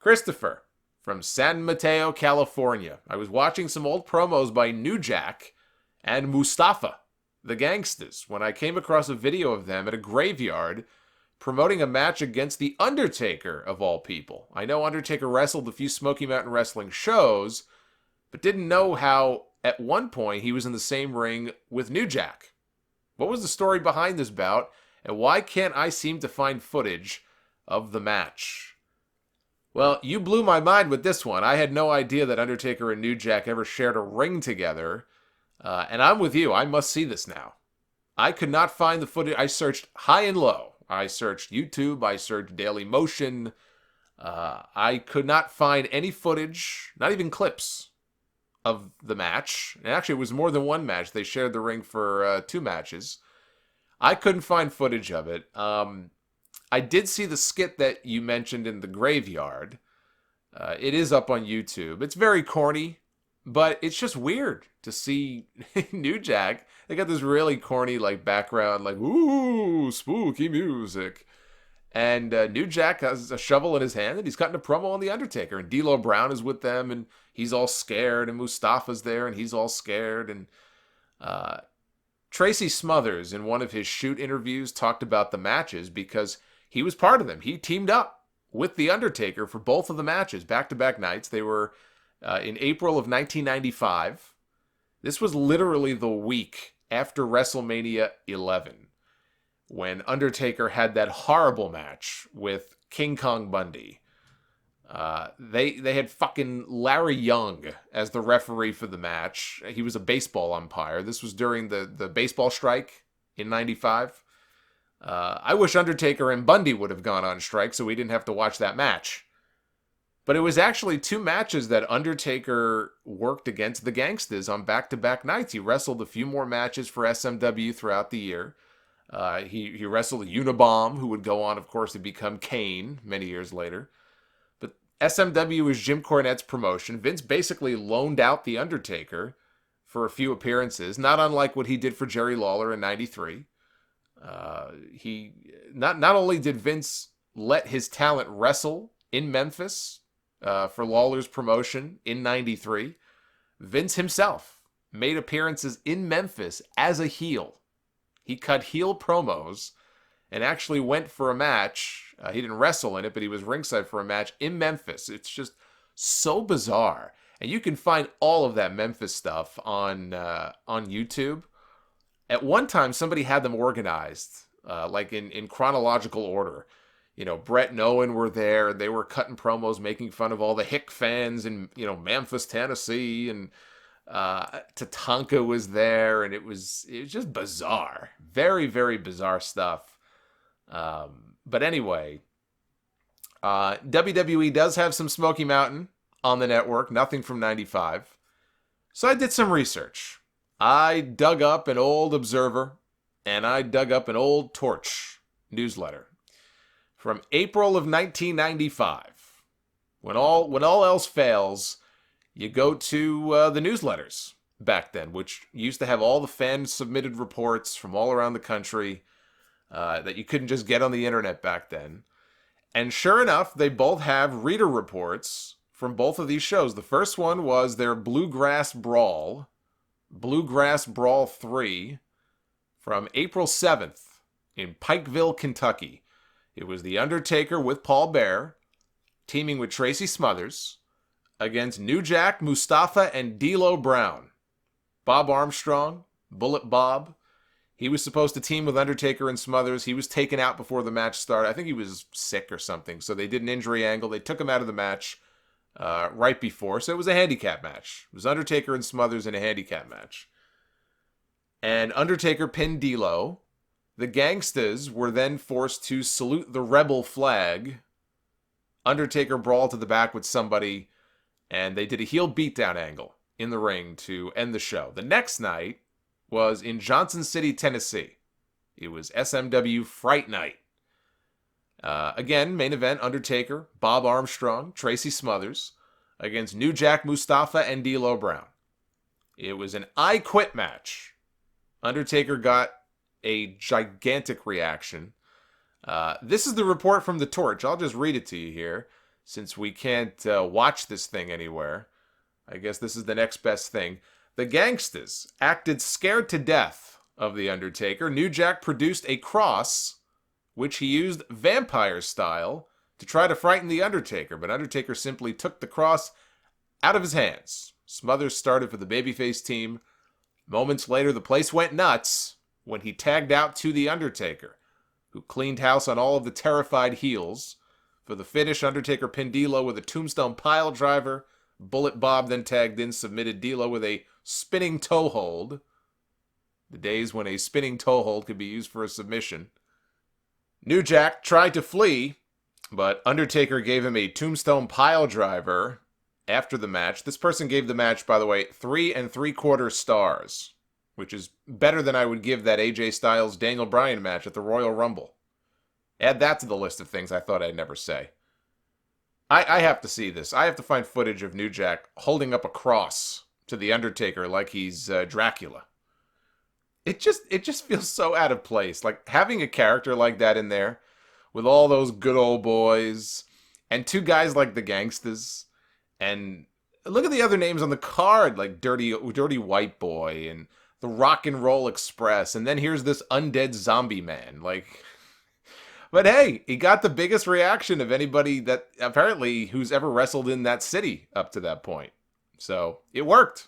Christopher from San Mateo, California. I was watching some old promos by New Jack and Mustafa, the Gangsters, when I came across a video of them at a graveyard promoting a match against The Undertaker, of all people. I know Undertaker wrestled a few Smokey Mountain Wrestling shows, but didn't know how, at one point, he was in the same ring with New Jack. What was the story behind this bout, and why can't I seem to find footage of the match? Well, you blew my mind with this one. I had no idea that Undertaker and New Jack ever shared a ring together. And I'm with you. I must see this now. I could not find the footage. I searched high and low. I searched YouTube. I searched Daily Motion. I could not find any footage, not even clips, of the match. And actually, it was more than one match. They shared the ring for 2 matches. I couldn't find footage of it. I did see the skit that you mentioned in the graveyard. It is up on YouTube. It's very corny, but it's just weird to see New Jack. They got this really corny like background, like, ooh, spooky music. And New Jack has a shovel in his hand, and he's cutting a promo on The Undertaker. And D'Lo Brown is with them, and he's all scared. And Mustafa's there, and he's all scared. And Tracy Smothers, in one of his shoot interviews, talked about the matches because he was part of them. He teamed up with The Undertaker for both of the matches, back-to-back nights. They were in April of 1995. This was literally the week after WrestleMania 11, when Undertaker had that horrible match with King Kong Bundy. They had fucking Larry Young as the referee for the match. He was a baseball umpire. This was during the baseball strike in 95. I wish Undertaker and Bundy would have gone on strike so we didn't have to watch that match. But it was actually 2 matches that Undertaker worked against the Gangsters on back-to-back nights. He wrestled a few more matches for SMW throughout the year. He wrestled a Unabomb, who would go on, of course, to become Kane many years later. But SMW was Jim Cornette's promotion. Vince basically loaned out The Undertaker for a few appearances, not unlike what he did for Jerry Lawler in 93. He not only did Vince let his talent wrestle in Memphis for Lawler's promotion in 93, Vince himself made appearances in Memphis as a heel. He cut heel promos and actually went for a match. He didn't wrestle in it, but he was ringside for a match in Memphis. It's just so bizarre. And you can find all of that Memphis stuff on YouTube. At one time, somebody had them organized, like in chronological order. You know, Brett and Owen were there, and they were cutting promos, making fun of all the Hick fans in, Memphis, Tennessee, and Tatanka was there, and it was just bizarre. Very, very bizarre stuff. But anyway, WWE does have some Smoky Mountain on the network, nothing from 95. So I did some research. I dug up an old Observer, and I dug up an old Torch newsletter from April of 1995. When all else fails, you go to the newsletters back then, which used to have all the fan-submitted reports from all around the country that you couldn't just get on the internet back then. And sure enough, they both have reader reports from both of these shows. The first one was their Bluegrass Brawl 3, from April 7th in Pikeville, Kentucky. It was The Undertaker with Paul Bearer, teaming with Tracy Smothers, against New Jack, Mustafa, and D'Lo Brown. Bob Armstrong, Bullet Bob, he was supposed to team with Undertaker and Smothers. He was taken out before the match started. I think he was sick or something, so they did an injury angle. They took him out of the match right before, so it was a handicap match. It was Undertaker and Smothers in a handicap match. And Undertaker pinned D'Lo. The Gangsters were then forced to salute the rebel flag. Undertaker brawled to the back with somebody, and they did a heel beatdown angle in the ring to end the show. The next night was in Johnson City, Tennessee. It was SMW Fright Night. Again, main event, Undertaker, Bob Armstrong, Tracy Smothers, against New Jack, Mustafa, and D'Lo Brown. It was an I Quit match. Undertaker got a gigantic reaction. This is the report from the Torch. I'll just read it to you here. since we can't watch this thing anywhere, I guess this is the next best thing. The Gangstas acted scared to death of The Undertaker. New Jack produced a cross, which he used vampire style to try to frighten The Undertaker, but Undertaker simply took the cross out of his hands. Smothers started for the babyface team. Moments later, the place went nuts when he tagged out to The Undertaker, who cleaned house on all of the terrified heels. For the finish, Undertaker pinned D'Lo with a tombstone pile driver. Bullet Bob then tagged in, submitted D'Lo with a spinning toe hold. The days when a spinning toe hold could be used for a submission. New Jack tried to flee, but Undertaker gave him a tombstone pile driver after the match. This person gave the match, by the way, 3 3/4 stars, which is better than I would give that AJ Styles Daniel Bryan match at the Royal Rumble. Add that to the list of things I thought I'd never say. I have to see this. I have to find footage of New Jack holding up a cross to The Undertaker like he's Dracula. It just feels so out of place. Like, having a character like that in there with all those good old boys and two guys like the Gangstas, and look at the other names on the card, like Dirty White Boy and the Rock and Roll Express, and then here's this undead zombie man. Like, but hey, he got the biggest reaction of anybody that apparently who's ever wrestled in that city up to that point. So it worked.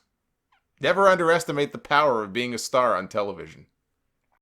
Never underestimate the power of being a star on television.